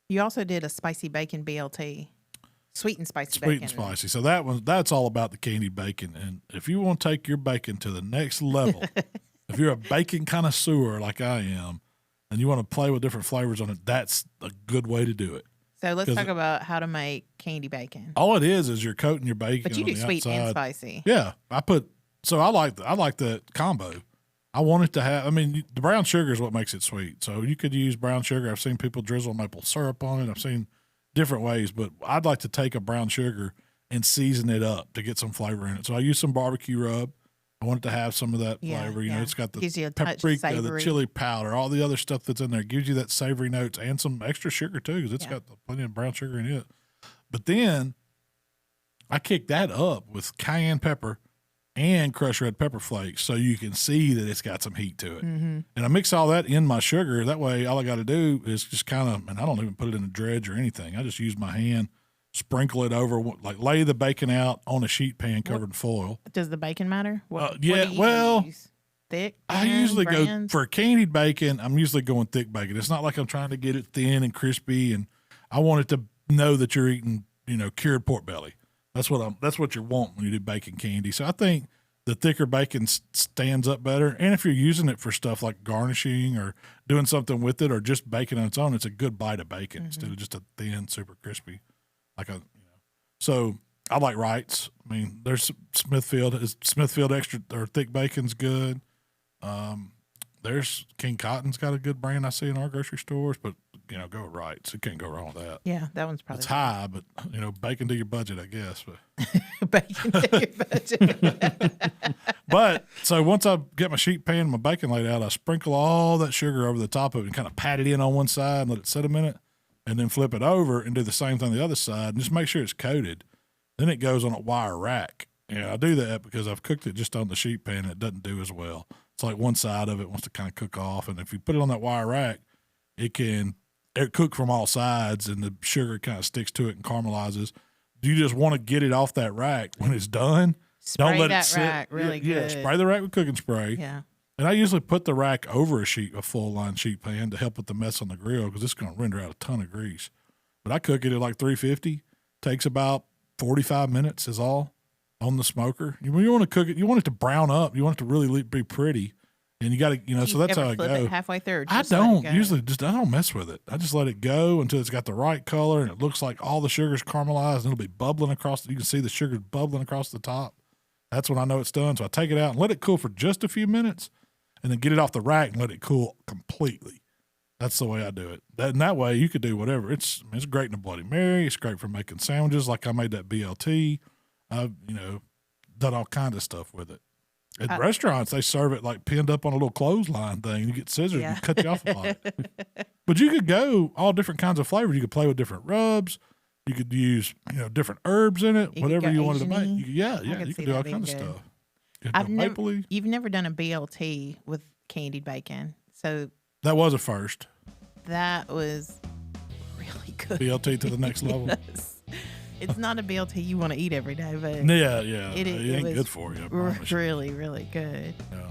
You also did a spicy bacon BLT. Sweet and spicy Sweet bacon. and spicy. So that's all about the candied bacon. And if you want to take your bacon to the next level, if you're a bacon connoisseur like I am, and you want to play with different flavors on it, that's a good way to do it. So let's talk about how to make candy bacon. All it is you're coating your bacon. But you do sweet outside. and spicy. Yeah, I like that combo. I want it to have. I mean, the brown sugar is what makes it sweet. So you could use brown sugar. I've seen people drizzle maple syrup on it. I've seen different ways, but I'd like to take a brown sugar and season it up to get some flavor in it. So I use some barbecue rub. I want it to have some of that flavor. You know, it's got the paprika, the chili powder, all the other stuff that's in there. It gives you that savory notes and some extra sugar too, because it's got plenty of brown sugar in it. But then I kick that up with cayenne pepper and crushed red pepper flakes, so you can see that it's got some heat to it. Mm-hmm. And I mix all that in my sugar. That way, all I got to do is just kind of, and I don't even put it in a dredge or anything. I just use my hand, sprinkle it over, like lay the bacon out on a sheet pan covered in foil. Does the bacon matter? What do you use? Thick? I usually go for candied bacon. I'm usually going thick bacon. It's not like I'm trying to get it thin and crispy, and I want it to know that you're eating, cured pork belly. That's what you want when you do bacon candy. So I think the thicker bacon stands up better. And if you're using it for stuff like garnishing or doing something with it or just bacon on its own, it's a good bite of bacon instead of just a thin, super crispy. So I like Wright's. I mean, there's Smithfield extra or thick bacon's good. There's King Cotton's got a good brand I see in our grocery stores, but go with Wright's. You can't go wrong with that. Yeah, that one's probably it's high, but bacon to your budget, I guess. But bacon to your budget. But so once I get my sheet pan and my bacon laid out, I sprinkle all that sugar over the top of it and kind of pat it in on one side and let it sit a minute, and then flip it over and do the same thing on the other side and just make sure it's coated. Then it goes on a wire rack. And I do that because I've cooked it just on the sheet pan and it doesn't do as well. It's like one side of it wants to kind of cook off, and if you put it on that wire rack, it cook from all sides, and the sugar kind of sticks to it and caramelizes. Do you just want to get it off that rack when it's done? Spray Don't let that it sit. rack really good. Yeah, spray the rack with cooking spray. Yeah. And I usually put the rack over a full line sheet pan to help with the mess on the grill because it's going to render out a ton of grease. But I cook it at like 350. Takes about 45 minutes is all on the smoker. You want to cook it. You want it to brown up. You want it to really be pretty. And you got to, so that's how I go. It halfway through. I don't usually I don't mess with it. I just let it go until it's got the right color and it looks like all the sugar's caramelized and it'll be bubbling across. You can see the sugar bubbling across the top. That's when I know it's done. So I take it out and let it cool for just a few minutes and then get it off the rack and let it cool completely. That's the way I do it. That way you could do whatever. It's great in a Bloody Mary. It's great for making sandwiches. Like I made that BLT. I've, done all kinds of stuff with it. At restaurants, they serve it like pinned up on a little clothesline thing. You get scissors and cut you off a lot. But you could go all different kinds of flavors. You could play with different rubs. You could use, different herbs in it, whatever you wanted to make. You could do all kinds of stuff. You've never done a BLT with candied bacon. So that was a first. That was really good. BLT to the next level. It's not a BLT you want to eat every day, but it ain't good for you. Really, really good. Yeah.